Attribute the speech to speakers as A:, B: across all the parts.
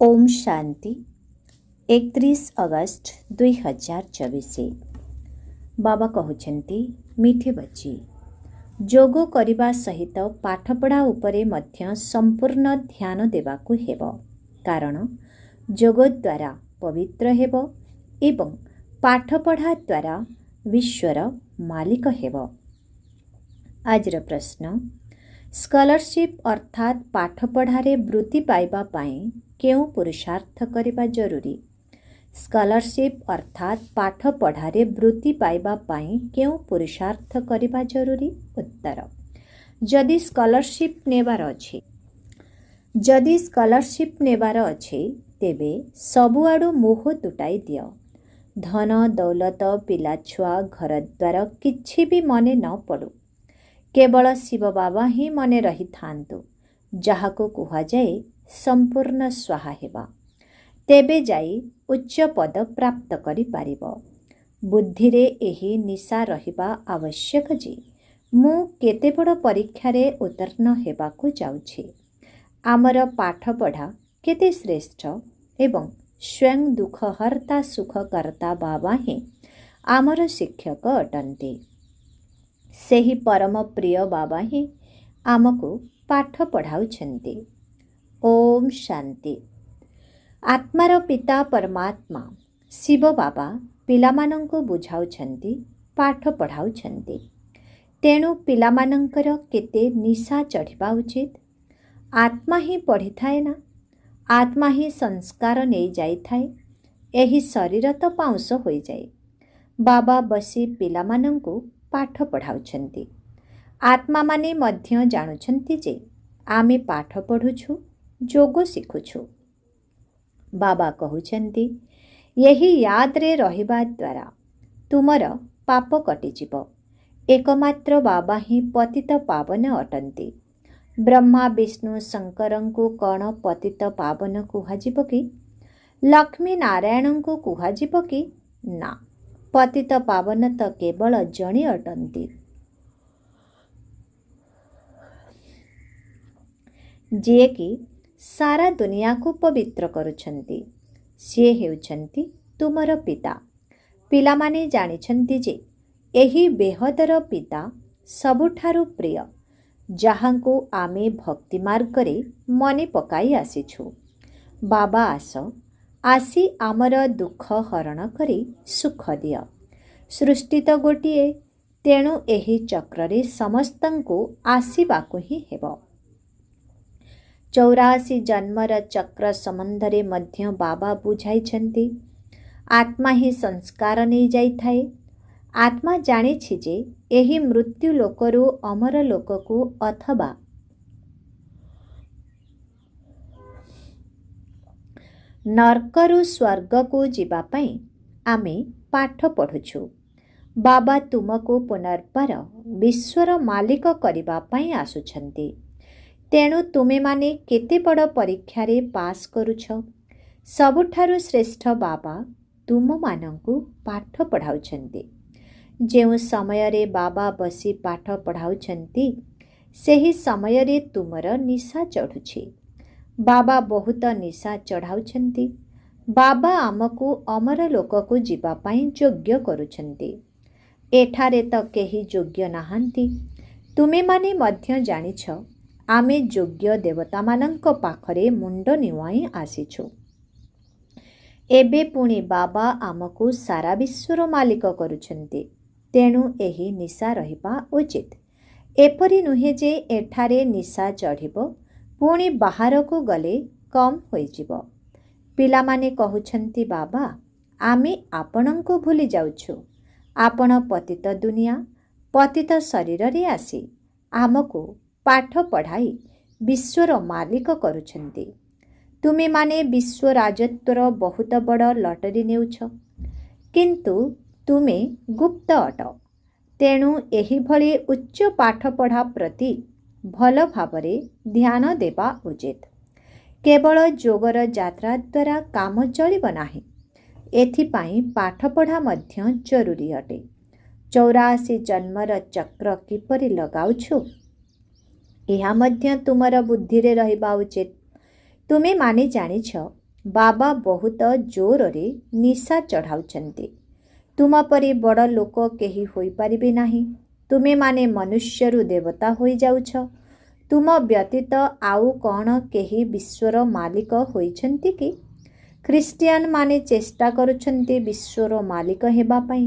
A: ओम शांति 31 अगस्त 2024। बाबा कहउछन्ति मिठे बच्ची जोग करिबा सहित पाठपढ़ा उपरे मध्य संपूर्ण ध्यान देबाकु हेबो, कारण जोग द्वारा पवित्र हेबो एवं पाठपढ़ा द्वारा विश्वर मालिक हेबो। आजर प्रश्न, स्कॉलरशिप अर्थात पाठपढ़ारे वृत्ति पाइबा पाई केउ पुरुषार्थ करिबा जरूरी? स्कॉलरशिप अर्थात पाठपढ़ारे वृत्ति पाइबा पाई केउ पुरुषार्थ करिबा जरूरी? उत्तर, जदि स्कॉलरशिप नेबार अछि तेबे सबुआडु मोह तुटाई दियो। धन दौलत पिला छुआ घर द्वार किछि भी मने न पड़ू, केवल शिव बाबा ही मने रही थांतु, जहाको कुहा जाए संपूर्ण स्वाहा हेबा, तेबे जाई उच्च पद प्राप्त करि पारिबो। बुद्धिरे एही निशा रहिबा आवश्यक जे मु केते बड़ परीक्षा रे उत्तीर्ण हेबाकु जाउछि, आमर पाठ पढ़ा केते श्रेष्ठ एवं स्वयं दुखहर्ता सुखकर्ता बाबा ही आमर शिक्षक अटंती। सेही परम प्रिय बाबा ही आमको पाठ पढ़ाउछन्ति। ओम शांति। आत्मार पिता परमात्मा शिव बाबा पिलामानंको बुझाउछन्ति, पाठ पढ़ाउछन्ति। तेणु पिलामानंकर केते निशा चढ़िबा उचित? आत्मा ही पढ़ी थाए ना, आत्मा ही संस्कार नहीं जाई थाए, एही शरीर तो पाउंस होई जाए। बाबा बसी पिलामानंको पाठ पढ़ाउछन्ति। आत्मा माने मध्य जानुछन्ति जे आमे पाठ पढ़ुछु, जोग शिखुछु। बाबा कहउछन्ति, यही याद रे रहिबा द्वारा तुमर पाप कटिजिब। एकमात्र बाबा ही पतित पावन अटंती। ब्रह्मा विष्णु शंकरंको कण पतित पावन कुहाजिब कि? लक्ष्मी नारायण को कुहाजिब कि? ना, पतित पावन तो केवल जणे अटंती, जे कि सारा दुनिया को पवित्र करुछन्ति। से हेउछन्ति तुमर पिता। पिलामाने जानिछन्ति जे एही बेहदर पिता सबुठारु प्रिय, जहांको आमे भक्ति मार्ग रे मने पकाई आसीछु। बाबा आसी आमर दुख हरण करी सुख दिय। सृष्टि तो गोटिए, तेणु एही चक्र रे समस्तंको आसीबाकु ही हेबो। 84 जन्मर चक्र संबंधरे मध्य बाबा बुझाइछन्ति। आत्मा ही संस्कार नहीं जाई थाए। आत्मा जानिछि जे एही मृत्यु लोकरु अमर लोककु अथवा नरकरु स्वर्गकु जीवा पई आमे पाठ पढ़ुछु। बाबा तुमको पुनर्बार विश्वर मालिक करिबा पई आसुछन्ति। तेणु तुमे माने केते बड़ परीक्षा रे पास करुछ। सबुठारु श्रेष्ठ बाबा तुम मानंकु पाठ पढ़ाउछन्ति। जेउ समय रे बाबा बसी पाठ पढ़ाउछन्ति, सेही समय रे तुमर निशा चढ़ुछि। बाबा बहुत निशा चढ़ाउछन्ति। बाबा आमको अमर लोककु जीवा पई योग्य करुछन्ति। एठारे तो केही योग्य नाहांती। तुमे माने मध्य जानिछ आमे योग्य देवता मानंक पाखरे मुंड निवाई आसीछु। एबे पुणी बाबा आमको सारा विश्वर मालिक करुछन्ति। तेणु एही निशा रहिबा उचित। एपरि नुहे जे एठारे निशा चढ़िब, पुणी बाहर को गले कम होइजिब। पिलामाने कहउछन्ति, बाबा आमे आपणंको भूली जाउछु। आपण पतित दुनिया पतित शरीर रे आसी आमको पाठ पढ़ाई विश्वर मालिक करुछन्ति। तुमे माने विश्व राजत्वर बहुत बड़ लटरी नेउछ, किंतु तुमे गुप्त अट। तेणु एही भली उच्च पाठ पढ़ा प्रति भल भावरे ध्यान देबा उचित। केवल जोगर यात्रा द्वारा काम चलिब नाही, एथिपाई पाठ पढ़ा मध्य जरूरी अटे। 84 जन्मर चक्र किपरि लगाउछु, ଏହା ମଧ୍ୟ ତୁମର ବୁଦ୍ଧିରେ ରହିବା ଉଚିତ। ତୁମେ ମାନେ ଜାଣିଛ ବାବା ବହୁତ ଜୋରରେ ନିଶା ଚଢ଼ାଉଛନ୍ତି। ତୁମ ପରି ବଡ଼ ଲୋକ କେହି ହୋଇପାରିବେ ନାହିଁ। ତୁମେମାନେ ମନୁଷ୍ୟରୁ ଦେବତା ହୋଇଯାଉଛ। ତୁମ ବ୍ୟତୀତ ଆଉ କ'ଣ କେହି ବିଶ୍ୱର ମାଲିକ ହୋଇଛନ୍ତି କି? ଖ୍ରୀଷ୍ଟିଆନ ମାନେ ଚେଷ୍ଟା କରୁଛନ୍ତି ବିଶ୍ୱର ମାଲିକ ହେବା ପାଇଁ,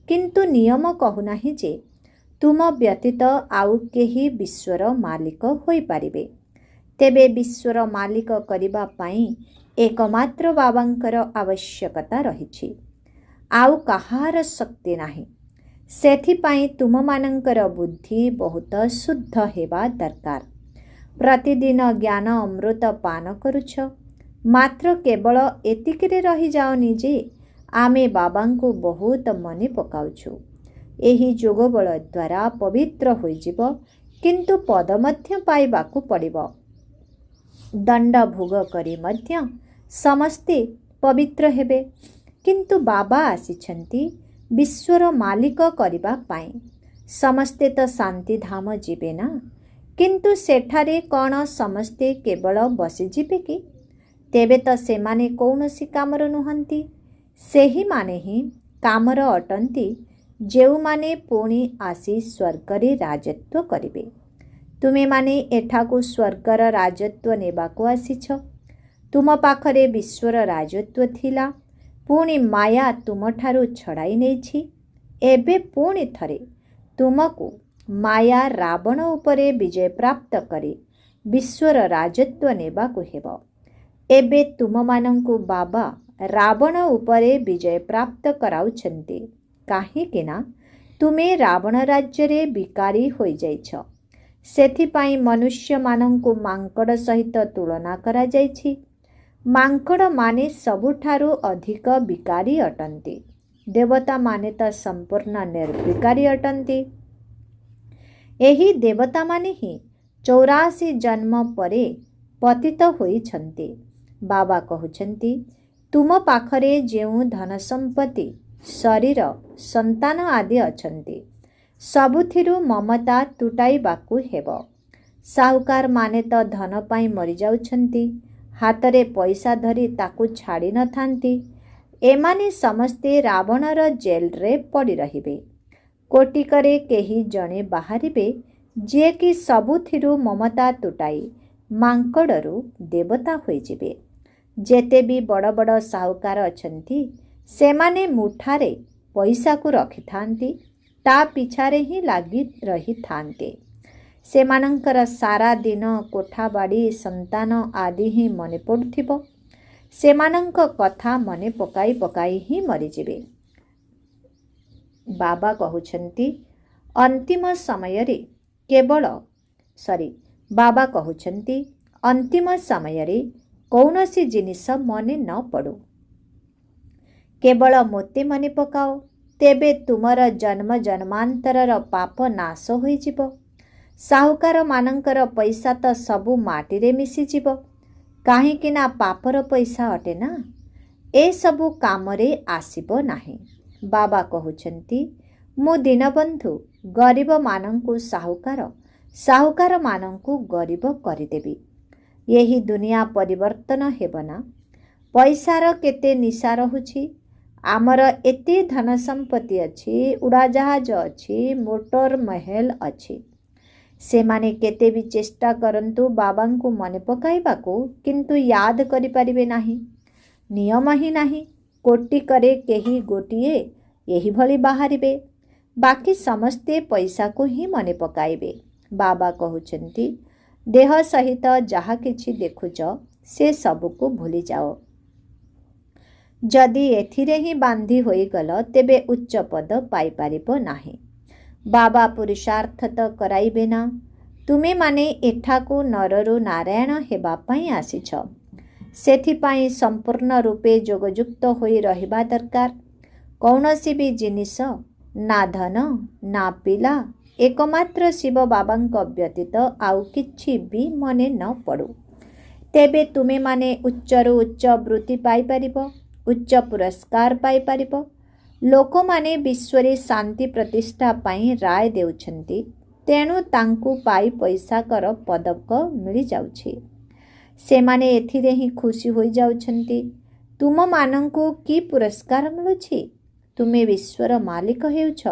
A: କିନ୍ତୁ ନିୟମ କହୁନାହିଁ ଯେ ତୁମ ବ୍ୟତୀତ ଆଉ କେହି ବିଶ୍ୱର ମାଲିକ ହୋଇପାରିବେ। ତେବେ ବିଶ୍ୱର ମାଲିକ କରିବା ପାଇଁ ଏକମାତ୍ର ବାବାଙ୍କର ଆବଶ୍ୟକତା ରହିଛି, ଆଉ କାହାର ଶକ୍ତି ନାହିଁ। ସେଥିପାଇଁ ତୁମମାନଙ୍କର ବୁଦ୍ଧି ବହୁତ ଶୁଦ୍ଧ ହେବା ଦରକାର। ପ୍ରତିଦିନ ଜ୍ଞାନ ଅମୃତ ପାନ କରୁଛ, ମାତ୍ର କେବଳ ଏତିକିରେ ରହିଯାଅନି ଯେ ଆମେ ବାବାଙ୍କୁ ବହୁତ ମନେ ପକାଉଛୁ। ଏହି ଯୋଗ ବଳ ଦ୍ୱାରା ପବିତ୍ର ହୋଇଯିବ, କିନ୍ତୁ ପଦ ମଧ୍ୟ ପାଇବାକୁ ପଡ଼ିବ। ଦଣ୍ଡ ଭୋଗ କରି ମଧ୍ୟ ସମସ୍ତେ ପବିତ୍ର ହେବେ, କିନ୍ତୁ ବାବା ଆସିଛନ୍ତି ବିଶ୍ୱର ମାଲିକ କରିବା ପାଇଁ। ସମସ୍ତେ ତ ଶାନ୍ତିଧାମ ଯିବେ ନା, କିନ୍ତୁ ସେଠାରେ କ'ଣ ସମସ୍ତେ କେବଳ ବସିଯିବେ କି? ତେବେ ତ ସେମାନେ କୌଣସି କାମର ନୁହନ୍ତି। ସେହିମାନେ ହିଁ କାମର ଅଟନ୍ତି, ଯେଉଁମାନେ ପୁଣି ଆସି ସ୍ୱର୍ଗରେ ରାଜତ୍ୱ କରିବେ। ତୁମେମାନେ ଏଠାକୁ ସ୍ୱର୍ଗର ରାଜତ୍ୱ ନେବାକୁ ଆସିଛ। ତୁମ ପାଖରେ ବିଶ୍ୱର ରାଜତ୍ୱ ଥିଲା, ପୁଣି ମାୟା ତୁମଠାରୁ ଛଡ଼ାଇ ନେଇଛି। ଏବେ ପୁଣି ଥରେ ତୁମକୁ ମାୟା ରାବଣ ଉପରେ ବିଜୟ ପ୍ରାପ୍ତ କରି ବିଶ୍ୱର ରାଜତ୍ୱ ନେବାକୁ ହେବ। ଏବେ ତୁମମାନଙ୍କୁ ବାବା ରାବଣ ଉପରେ ବିଜୟ ପ୍ରାପ୍ତ କରାଉଛନ୍ତି, କାହିଁକି ନା ତୁମେ ରାବଣ ରାଜ୍ୟରେ ବିକାରୀ ହୋଇଯାଇଛ। ସେଥିପାଇଁ ମନୁଷ୍ୟମାନଙ୍କୁ ମାଙ୍କଡ଼ ସହିତ ତୁଳନା କରାଯାଇଛି। ମାଙ୍କଡ଼ମାନେ ସବୁଠାରୁ ଅଧିକ ବିକାରୀ ଅଟନ୍ତି। ଦେବତାମାନେ ତ ସମ୍ପୂର୍ଣ୍ଣ ନିର୍ବିକାରୀ ଅଟନ୍ତି। ଏହି ଦେବତାମାନେ ହିଁ 84 ଜନ୍ମ ପରେ ପତିତ ହୋଇଛନ୍ତି। ବାବା କହୁଛନ୍ତି, ତୁମ ପାଖରେ ଯେଉଁ ଧନ ସମ୍ପତ୍ତି, ଶରୀର, ସନ୍ତାନ ଆଦି ଅଛନ୍ତି, ସବୁଥିରୁ ମମତା ତୁଟାଇବାକୁ ହେବ। ସାହୁକାରମାନେ ତ ଧନ ପାଇଁ ମରିଯାଉଛନ୍ତି, ହାତରେ ପଇସା ଧରି ତାକୁ ଛାଡ଼ି ନଥାନ୍ତି। ଏମାନେ ସମସ୍ତେ ରାବଣର ଜେଲରେ ପଡ଼ି ରହିବେ। କୋଟିକରେ କେହି ଜଣେ ବାହାରିବେ, ଯିଏକି ସବୁଥିରୁ ମମତା ତୁଟାଇ ମାଙ୍କଡ଼ରୁ ଦେବତା ହୋଇଯିବେ। ଯେତେ ବି ବଡ଼ ବଡ଼ ସାହୁକାର ଅଛନ୍ତି, ସେମାନେ ମୁଠାରେ ପଇସାକୁ ରଖିଥାନ୍ତି, ତା ପିଛାରେ ହିଁ ଲାଗି ରହିଥାନ୍ତି। ସେମାନଙ୍କର ସାରା ଦିନ କୋଠାବାଡ଼ି, ସନ୍ତାନ ଆଦି ହିଁ ମନେ ପଡ଼ୁଥିବ। ସେମାନଙ୍କ କଥା ମନେ ପକାଇ ପକାଇ ହିଁ ମରିଯିବେ। ବାବା କହୁଛନ୍ତି ଅନ୍ତିମ ସମୟରେ କୌଣସି ଜିନିଷ ମନେ ନ ପଡ଼ୁ, କେବଳ ମୋତେ ମନେ ପକାଅ, ତେବେ ତୁମର ଜନ୍ମ ଜନ୍ମାନ୍ତରର ପାପ ନାଶ ହୋଇଯିବ। ସାହୁକାରମାନଙ୍କର ପଇସା ତ ସବୁ ମାଟିରେ ମିଶିଯିବ, କାହିଁକି ନା ପାପର ପଇସା ଅଟେ ନା, ଏସବୁ କାମରେ ଆସିବ ନାହିଁ। ବାବା କହୁଛନ୍ତି, ମୁଁ ଦୀନବନ୍ଧୁ ଗରିବମାନଙ୍କୁ ସାହୁକାର, ସାହୁକାରମାନଙ୍କୁ ଗରିବ କରିଦେବି। ଏହି ଦୁନିଆ ପରିବର୍ତ୍ତନ ହେବ ନା? ପଇସାର କେତେ ନିଶା ରହୁଛି। ଆମର ଏତେ ଧନ ସମ୍ପତ୍ତି ଅଛି, ଉଡ଼ାଜାହାଜ ଅଛି, ମୋଟର ମହଲ ଅଛି। ସେମାନେ କେତେ ବି ଚେଷ୍ଟା କରନ୍ତୁ ବାବାଙ୍କୁ ମନେ ପକାଇବାକୁ, କିନ୍ତୁ ୟାଦ କରିପାରିବେ ନାହିଁ। ନିୟମ ହିଁ ନାହିଁ। କୋଟିକରେ କେହି ଗୋଟିଏ ଏହିଭଳି ବାହାରିବେ, ବାକି ସମସ୍ତେ ପଇସାକୁ ହିଁ ମନେ ପକାଇବେ। ବାବା କହୁଛନ୍ତି, ଦେହ ସହିତ ଯାହା କିଛି ଦେଖୁଛ, ସେ ସବୁକୁ ଭୁଲିଯାଅ। ଯଦି ଏଥିରେ ହିଁ ବାନ୍ଧି ହୋଇଗଲ, ତେବେ ଉଚ୍ଚ ପଦ ପାଇପାରିବ ନାହିଁ। ବାବା ପୁରୁଷାର୍ଥ ତ କରାଇବେ ନା। ତୁମେମାନେ ଏଠାକୁ ନରରୁ ନାରାୟଣ ହେବା ପାଇଁ ଆସିଛ। ସେଥିପାଇଁ ସମ୍ପୂର୍ଣ୍ଣ ରୂପେ ଯୋଗଯୁକ୍ତ ହୋଇ ରହିବା ଦରକାର। କୌଣସି ବି ଜିନିଷ, ନା ଧନ, ନା ପିଲା, ଏକମାତ୍ର ଶିବ ବାବାଙ୍କ ବ୍ୟତୀତ ଆଉ କିଛି ବି ମନେ ନ ପଡ଼ୁ। ତେବେ ତୁମେମାନେ ଉଚ୍ଚରୁ ଉଚ୍ଚ ବୃତ୍ତି ପାଇପାରିବ, ଉଚ୍ଚ ପୁରସ୍କାର ପାଇପାରିବ। ଲୋକମାନେ ବିଶ୍ୱରେ ଶାନ୍ତି ପ୍ରତିଷ୍ଠା ପାଇଁ ରାୟ ଦେଉଛନ୍ତି, ତେଣୁ ତାଙ୍କୁ ପାଇ ପଇସାକର ପଦକ ମିଳିଯାଉଛି। सेमाने एथिरे ही खुशी होई जाउछन्ति। तुम मानंकु की पुरस्कार मिलुछि? तुमे विश्वर मालिक हेउछ।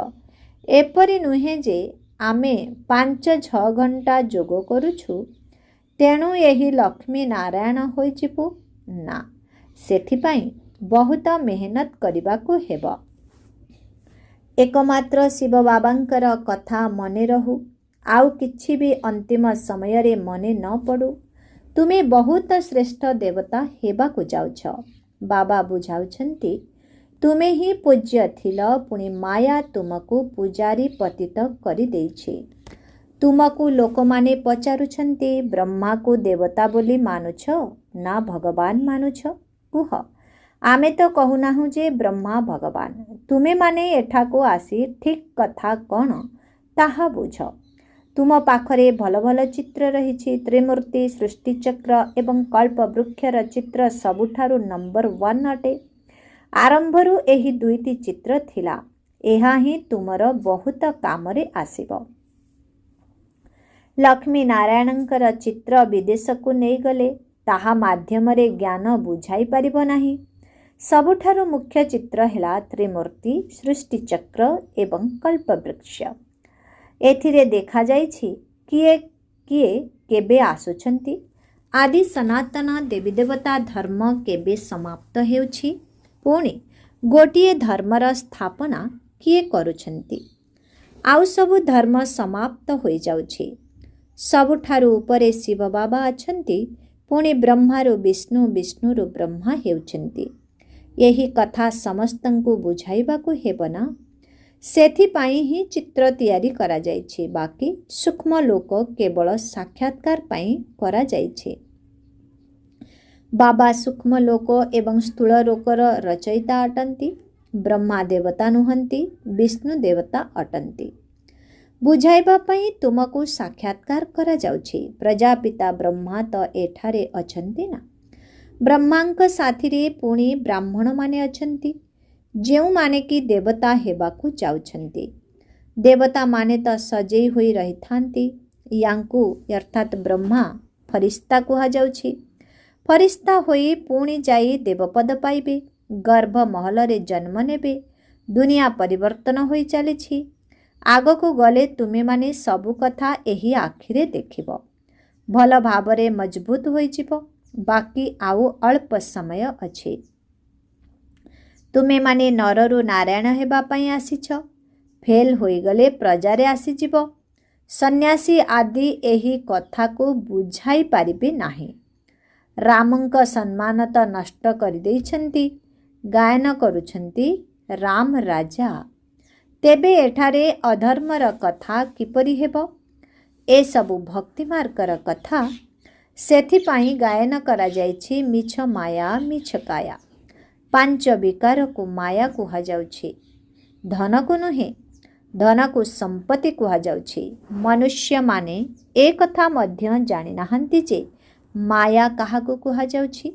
A: एपरि नुहे जे आमे 5-6 घंटा जोग करुछु तेणु यही लक्ष्मी नारायण होई जिबु ना, सेथिपाई बहुत मेहनत करिबाकु हेब। एकमात्र शिव बाबांकर कथा मने रहू, आउ किछि भी अंतिम समय रे मने न पड़ू। तुमे बहुत श्रेष्ठ देवता हेबाकु जाउछ। बाबा बुझाउछन्ति तुमे ही पूज्य थिल, पुणी माया तुमको पूजारी पतित करि देइछि। तुमको लोकमाने पचारुछन्ति ब्रह्मा को देवता बोली मानुछ ना भगवान मानुछ? कुह। आमे तो कहूनाहु जे ब्रह्मा भगवान। तुमे माने एठाको आसी ठीक कथा कौन ताहा बुझ। तुम पाखरे भल भल चित्र रहिछि। त्रिमूर्ति, सृष्टिचक्र एवं कल्प वृक्षर चित्र सबुठारु नंबर 1 अटे। आरंभरू एही दुईटी चित्र थिला। एहा ही तुमर बहुत कामरे आसिब। लक्ष्मी नारायणंकर चित्र विदेश को नहीं गले ताहा माध्यमरे ज्ञान बुझाई परिबो नाही। सबुठारु मुख्य चित्र हेला त्रिमूर्ति, सृष्टिचक्र एवं कल्पवृक्ष। एथिरे देखा जाइछि किए किए केबे आसुछन्ति, आदि सनातन देवी देवता धर्म केबे समाप्त हेउछि, पुणी गोटिए धर्मर स्थापना किए करुछन्ति। आउ सबु धर्म समाप्त होई जाउछि। सबुठारु उपरे शिव बाबा अछन्ति, पुणी ब्रह्मारु विष्णु, विष्णुरु ब्रह्मा हेउछन्ति। यही कथा समस्तंकु बुझाइबाकु हेबना, सेथिपाई ही चित्र तैयारी करा जाइछि। बाकी सूक्ष्म लोक केवल साक्षात्कार पाई करा जाइछि। बाबा सूक्ष्म लोक एवं स्थूल लोकर रचयिता अटन्ति। ब्रह्मा देवता नुहन्ति, विष्णु देवता अटन्ति। बुझाइबा पई तुमको साक्षात्कार करा जाउछि। प्रजापिता ब्रह्मा तो एठारे अछन्ति ना। ब्रह्मांक साथिरे पुणी ब्राह्मण माने अछन्ति, जेउ माने कि देवता हेबाकु जाउछन्ति। देवता माने तो सजेई होई रहिथांती। यांकु अर्थात ब्रह्मा फरिश्ता कुहा जाउछि। फरिश्ता होई पुणी जाई देवपद पाइबे, गर्भ महल रे जन्म नेबे। दुनिया परिवर्तन होई चलिछि। आग को गले तुमे माने सबु कथा एही आखिरे देखिब। भल भावरे मजबूत होई जिवो। बाकी आउ अल्प समय अछि। तुमे माने नररु नारायण हेबा पई आसीछ। फेल होई गले प्रजारे आसी जिवो। सन्यासी आदि एही कथा को बुझाई पारिबे नाही। रामंक सम्मान तो नष्ट करि देइछन्ति। गायन करुछन्ति राम राजा। तेबे एठारे अधर्मर कथा किपरि हेबो? ए सबु भक्ति मार्गर कथा। सेथिपाई गायन करा जाइछि मिछ माया मिछ काया। 5 विकार को माया कुहा जाउछि। धन को नुहे, धन को संपत्ति कुहा जाउछि। मनुष्य माने ए कथा मध्य जानि नाहंती जे माया काहाकु कुहा जाउछि।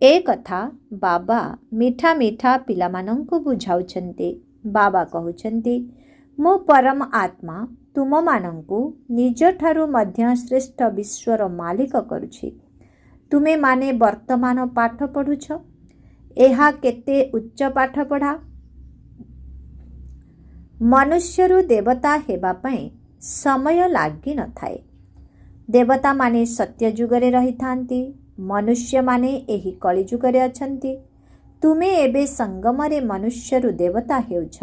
A: ए कथा बाबा मीठा मीठा पिलामानंकु बुझाउछन्ति। बाबा कहउछन्ति मो परम आत्मा तुम मानंकु निज ठारु मध्य श्रेष्ठ विश्वर मालिक करुछि। तुमे माने वर्तमान पाठ पढुछ। एहा केते उच्च पाठ पढ़ा। मनुष्यरु देवता हेबा पई समय लागि न थाए। देवता माने सत्य जुगरे रही थांती। मनुष्य माने एही कली जुगरे अछंती। तुमे एबे संगमरे मनुष्यरु देवता हेउछ।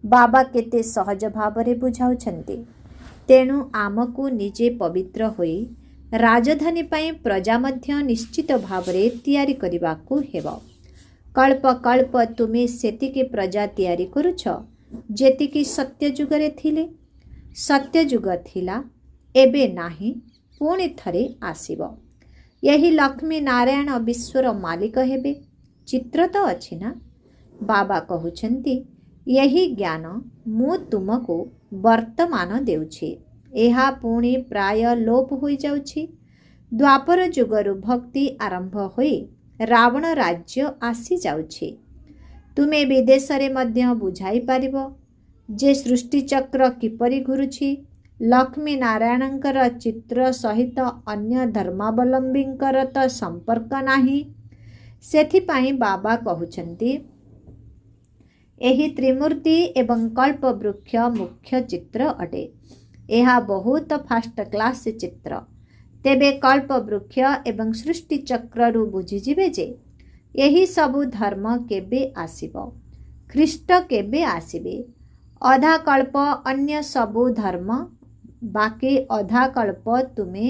A: बाबा केते सहज भावरे बुझाउछन्ति। तेणु आमकु निजे पवित्र होई राजधानी पाई प्रजा मध्य निश्चित भावरे तैयारी करिबाकु हेबो। कल्प कल्प तुमे सेतिके प्रजा तैयारी करुछ जेतिकी सत्य जुगरे थिले। सत्य जुग थिला, एबे नाही, पुणी थरे आसिब। यही लक्ष्मी नारायण विश्वर मालिक हेबे। चित्र तो अछि ना। बाबा कहउछन्ति यही ज्ञान मु तुमको वर्तमान देउछि। एहा पुणी प्राय लोप होई जाउछि। द्वापर जुगरु भक्ति आरंभ होई रावण राज्य आसी जाउछि। तुमे विदेश रे मध्य बुझाई पारिबो जे सृष्टि चक्र किपरि घुरुछि। लक्ष्मी नारायणଙ୍କର चित्र सहित अन्य धर्मावलंबीଙ୍କର ତ संपर्क ନାହିଁ। ସେଥିପାଇଁ ବାବା କହୁଛନ୍ତି ଏହି ତ୍ରିମୂର୍ତ୍ତି ଏବଂ କଳ୍ପବୃକ୍ଷ ମୁଖ୍ୟ ଚିତ୍ର ଅଟେ। ଏହା ବହୁତ ଫାଷ୍ଟ କ୍ଲାସ୍ ଚିତ୍ର। ତେବେ କଳ୍ପବୃକ୍ଷ ଏବଂ ସୃଷ୍ଟି ଚକ୍ରରୁ ବୁଝିଯିବେ ଯେ ଏହି ସବୁ ଧର୍ମ କେବେ ଆସିବ, ଖ୍ରୀଷ୍ଟ କେବେ ଆସିବେ। ଅଧା କଳ୍ପ ଅନ୍ୟ ସବୁ ଧର୍ମ, ବାକି ଅଧା କଳ୍ପ ତୁମେ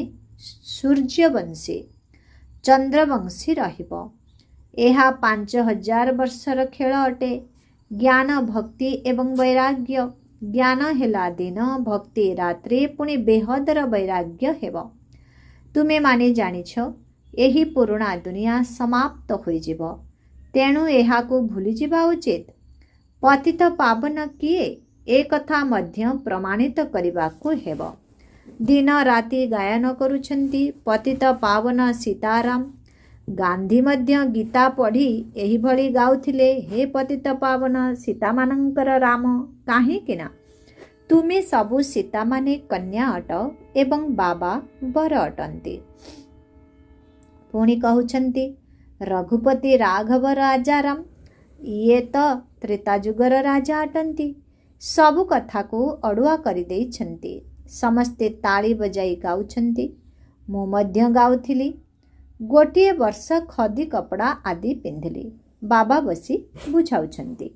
A: ସୂର୍ଯ୍ୟବଂଶୀ ଚନ୍ଦ୍ରବଂଶୀ ରହିବ। ଏହା 5000 ବର୍ଷର ଖେଳ ଅଟେ। ଜ୍ଞାନ, ଭକ୍ତି ଏବଂ ବୈରାଗ୍ୟ। ଜ୍ଞାନ ହେଲା ଦିନ, ଭକ୍ତି ରାତ୍ରି, ପୁଣି ବେହଦର ବୈରାଗ୍ୟ ହେବ। ତୁମେମାନେ ଜାଣିଛ ଏହି ପୁରୁଣା ଦୁନିଆ ସମାପ୍ତ ହୋଇଯିବ, ତେଣୁ ଏହାକୁ ଭୁଲିଯିବା ଉଚିତ। ପତିତ ପାବନ କିଏ, ଏ କଥା ମଧ୍ୟ ପ୍ରମାଣିତ କରିବାକୁ ହେବ। ଦିନ ରାତି ଗାୟନ କରୁଛନ୍ତି ପତିତ ପାବନ ସୀତାରାମ। ଗାନ୍ଧୀ ମଧ୍ୟ ଗୀତା ପଢ଼ି ଏହିଭଳି ଗାଉଥିଲେ, ହେ ପତିତ ପାବନ ସୀତାମାନଙ୍କର ରାମ। କାହିଁକି ନା ତୁମେ ସବୁ ସୀତାମାନେ କନ୍ୟା ଅଟ ଏବଂ ବାବା ବର ଅଟନ୍ତି। ପୁଣି କହୁଛନ୍ତି ରଘୁପତି ରାଘବ ରାଜାରାମ, ଇଏ ତ ତ୍ରେତାଯୁଗର ରାଜା ଅଟନ୍ତି। ସବୁ କଥାକୁ ଅଡ଼ୁଆ କରିଦେଇଛନ୍ତି। ସମସ୍ତେ ତାଳି ବଜାଇ ଗାଉଛନ୍ତି। ମୁଁ ମଧ୍ୟ ଗାଉଥିଲି। ଗୋଟିଏ ବର୍ଷ ଖଦି କପଡ଼ା ଆଦି ପିନ୍ଧିଲି। ବାବା ବସି ବୁଝାଉଛନ୍ତି।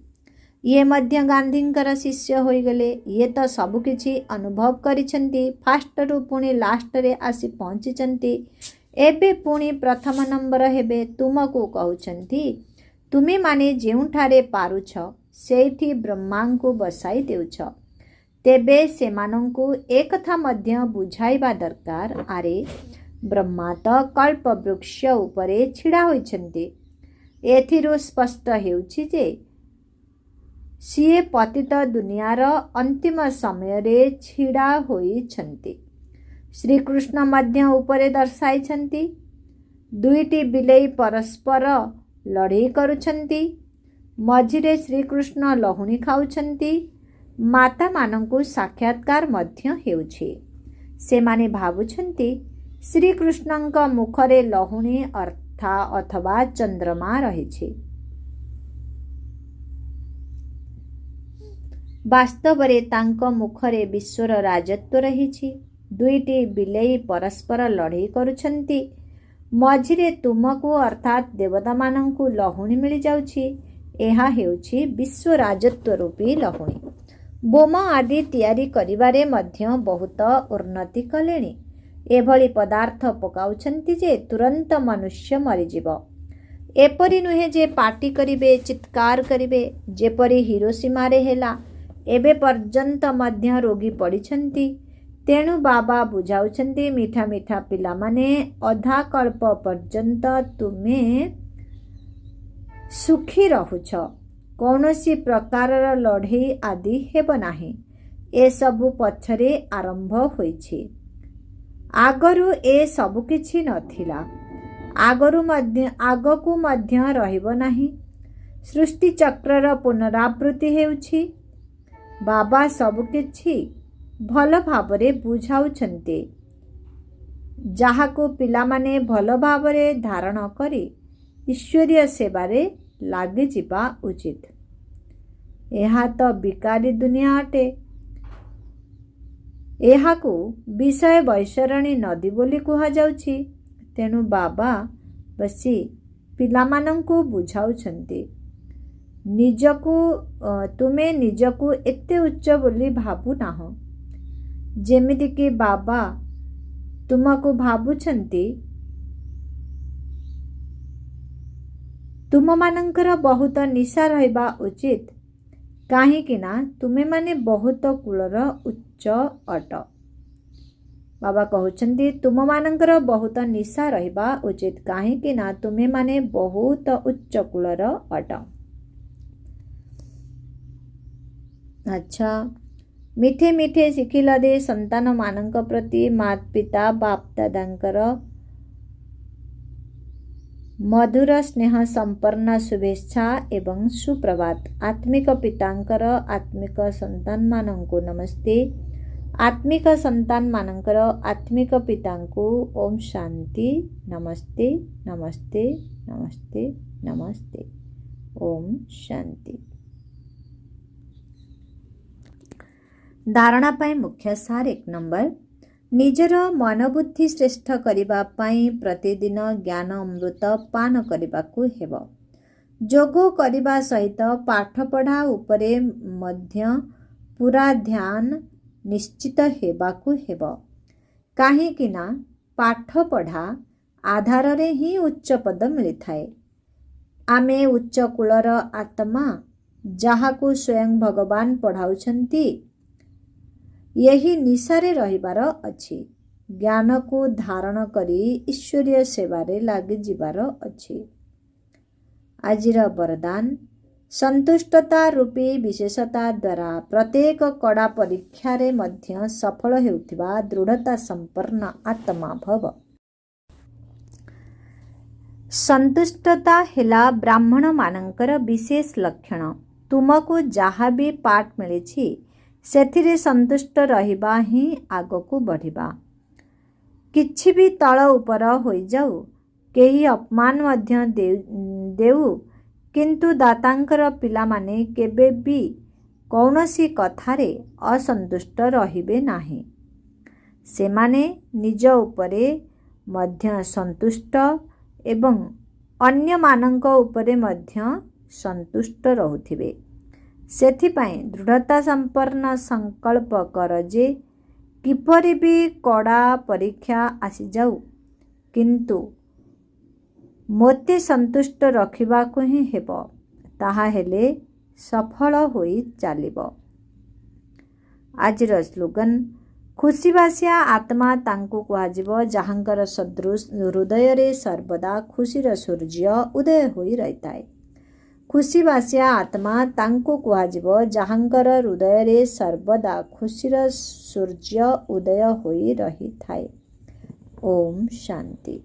A: ଇଏ ମଧ୍ୟ ଗାନ୍ଧୀଙ୍କର ଶିଷ୍ୟ ହୋଇଗଲେ। ଇଏ ତ ସବୁକିଛି ଅନୁଭବ କରିଛନ୍ତି। ଫାଷ୍ଟରୁ ପୁଣି ଲାଷ୍ଟରେ ଆସି ପହଞ୍ଚିଛନ୍ତି। ଏବେ ପୁଣି ପ୍ରଥମ ନମ୍ବର ହେବେ। ତୁମକୁ କହୁଛନ୍ତି ତୁମେମାନେ ଯେଉଁଠାରେ ପାରୁଛ ସେଇଠି ବ୍ରହ୍ମାଙ୍କୁ ବସାଇ ଦେଉଛ। ତେବେ ସେମାନଙ୍କୁ ଏକଥା ମଧ୍ୟ ବୁଝାଇବା ଦରକାର, ଆରେ ବ୍ରହ୍ମା ତ କଳ୍ପବୃକ୍ଷ ଉପରେ ଛିଡ଼ା ହୋଇଛନ୍ତି। ଏଥିରୁ ସ୍ପଷ୍ଟ ହେଉଛି ଯେ ସିଏ ପତିତ ଦୁନିଆର ଅନ୍ତିମ ସମୟରେ ଛିଡ଼ା ହୋଇଛନ୍ତି। ଶ୍ରୀକୃଷ୍ଣ ମଧ୍ୟ ଉପରେ ଦର୍ଶାଇଛନ୍ତି। ଦୁଇଟି ବିଲେଇ ପରସ୍ପର ଲଢ଼େଇ କରୁଛନ୍ତି। ମଝିରେ ଶ୍ରୀକୃଷ୍ଣ ଲହୁଣୀ ଖାଉଛନ୍ତି। ମାତାମାନଙ୍କୁ ସାକ୍ଷାତକାର ମଧ୍ୟ ହେଉଛି। ସେମାନେ ଭାବୁଛନ୍ତି ଶ୍ରୀକୃଷ୍ଣଙ୍କ ମୁଖରେ ଲହୁଣୀ ଅଥବା ଚନ୍ଦ୍ରମା ରହିଛି। ବାସ୍ତବରେ ତାଙ୍କ ମୁଖରେ ବିଶ୍ୱର ରାଜତ୍ୱ ରହିଛି। ଦୁଇଟି ବିଲେଇ ପରସ୍ପର ଲଢ଼େଇ କରୁଛନ୍ତି। ମଝିରେ ତୁମକୁ ଅର୍ଥାତ୍ ଦେବତାମାନଙ୍କୁ ଲହୁଣୀ ମିଳିଯାଉଛି। ଏହା ହେଉଛି ବିଶ୍ୱ ରାଜତ୍ୱ ରୂପୀ ଲହୁଣୀ। ବୋମା ଆଦି ତିଆରି କରିବାରେ ମଧ୍ୟ ବହୁତ ଉନ୍ନତି କଲେଣି। ଏଭଳି ପଦାର୍ଥ ପକାଉଛନ୍ତି ଯେ ତୁରନ୍ତ ମନୁଷ୍ୟ ମରିଯିବ। ଏପରି ନୁହେଁ ଯେ ପାଟି କରିବେ, ଚିତ୍କାର କରିବେ, ଯେପରି ହିରୋସୀମାରେ ହେଲା। ଏବେ ପର୍ଯ୍ୟନ୍ତ ମଧ୍ୟ ରୋଗୀ ପଡ଼ିଛନ୍ତି। ତେଣୁ ବାବା ବୁଝାଉଛନ୍ତି ମିଠା ମିଠା ପିଲାମାନେ, ଅଧା କଳ୍ପ ପର୍ଯ୍ୟନ୍ତ ତୁମେ ସୁଖୀ ରହୁଛ। କୌଣସି ପ୍ରକାରର ଲଢ଼େଇ ଆଦି ହେବ ନାହିଁ। ଏସବୁ ପଛରେ ଆରମ୍ଭ ହୋଇଛି। ଆଗରୁ ଏ ସବୁ କିଛି ନଥିଲା। ଆଗକୁ ମଧ୍ୟ ରହିବ ନାହିଁ। ସୃଷ୍ଟିଚକ୍ରର ପୁନରାବୃତ୍ତି ହେଉଛି। ବାବା ସବୁକିଛି ଭଲ ଭାବରେ ବୁଝାଉଛନ୍ତି, ଯାହାକୁ ପିଲାମାନେ ଭଲ ଭାବରେ ଧାରଣ କରି ଈଶ୍ୱରୀୟ ସେବାରେ ଲାଗିଯିବା ଉଚିତ। ଏହା ତ ବିକାରୀ ଦୁନିଆ ଅଟେ। ଏହାକୁ ବିଷୟ ବୈତରଣୀ ନଦୀ ବୋଲି କୁହାଯାଉଛି। ତେଣୁ ବାବା ବସି ପିଲାମାନଙ୍କୁ ବୁଝାଉଛନ୍ତି, ତୁମେ ନିଜକୁ ଏତେ ଉଚ୍ଚ ବୋଲି ଭାବୁନାହଁ ଯେମିତିକି ବାବା ତୁମକୁ ଭାବୁଛନ୍ତି। ତୁମମାନଙ୍କର ବହୁତ ନିଶା ରହିବା ଉଚିତ, କାହିଁକି ନା ତୁମେମାନେ ବହୁତ କୂଳର ଉଚ୍ଚ ଅଟ। ବାବା କହୁଛନ୍ତି ତୁମମାନଙ୍କର ବହୁତ ନିଶା ରହିବା ଉଚିତ, କାହିଁକି ନା ତୁମେମାନେ ବହୁତ ଉଚ୍ଚ କୂଳର ଅଟ। ଆଚ୍ଛା, ମିଠେ ମିଠେ ଶିଖିଲ ଦେ ସନ୍ତାନମାନଙ୍କ ପ୍ରତି ମାତା ପିତା ବାପ ଦାଦାଙ୍କର ମଧୁର ସ୍ନେହ ସମ୍ପନ୍ନ ଶୁଭେଚ୍ଛା ଏବଂ ସୁପ୍ରଭାତ। ଆତ୍ମିକ ପିତାଙ୍କର ଆତ୍ମିକ ସନ୍ତାନମାନଙ୍କୁ ନମସ୍ତେ। आत्मिक संतान मानकर आत्मिक पिता को ओम शांति। नमस्ते नमस्ते नमस्ते नमस्ते। ओम शांति। धारणा पाई मुख्य सार 1 नंबर, निजर मनबुद्धि श्रेष्ठ करिबा पाई प्रतिदिन ज्ञान अमृत पान करिबाकु हेब। जोग करिबा सहित पाठपढ़ा उपरे मध्य पूरा ध्यान निश्चित हेबाकु हेब। काहेकि ना पाठपढ़ा आधार रे ही उच्च पद मिली थाए। आमे उच्च कुलर आत्मा जहाकु स्वयं भगवान पढ़ाउछंती यही निशारे रहिबार अछि। ज्ञान को धारण करी ईश्वरीय सेवारे लागी जिबार अछि। आजिर वरदान, संतुष्टता रूपी विशेषता द्वारा प्रत्येक कड़ा परीक्षा रे मध्य सफल हेउथिबा दृढ़ता संपन्न आत्मा भव। संतुष्टता हेला ब्राह्मण मानकर विशेष लक्षण। तुमको जहाँ भी पाठ मिली सेथिरे संतुष्ट रहिबा ही आगको बढ़िबा। किछि भी तळ उपर होई जाऊ, केही अपमान मध्य देऊ, किंतु दातांकर पिला माने केबे भी कौनसी कथारे असंतुष्ट रहिबे नाही। सेमाने निज उपरे मध्य संतुष्ट एवं अन्य मानक उपरे मध्य संतुष्ट रहुथिबे। सेथिपाई दृढ़ता संपन्न संकल्प कर जे किपरि भी कड़ा परीक्षा आसी जाऊ, किंतु मोते संतुष्ट रखिबाकु ही हेब। ताहा हेले सफल होई चालिबो। आजिर स्लोगन, खुशीबासिया आत्मा तांकु कुहाजिबो जहांकर सदृश हृदय रे सर्वदा खुशीर सूर्य उदय होई रहिताए। खुशीबासिया आत्मा तांकु कुहाजिबो जहांकर हृदय रे सर्वदा खुशीर सूर्य उदय होई रहिताए। ओम शांति।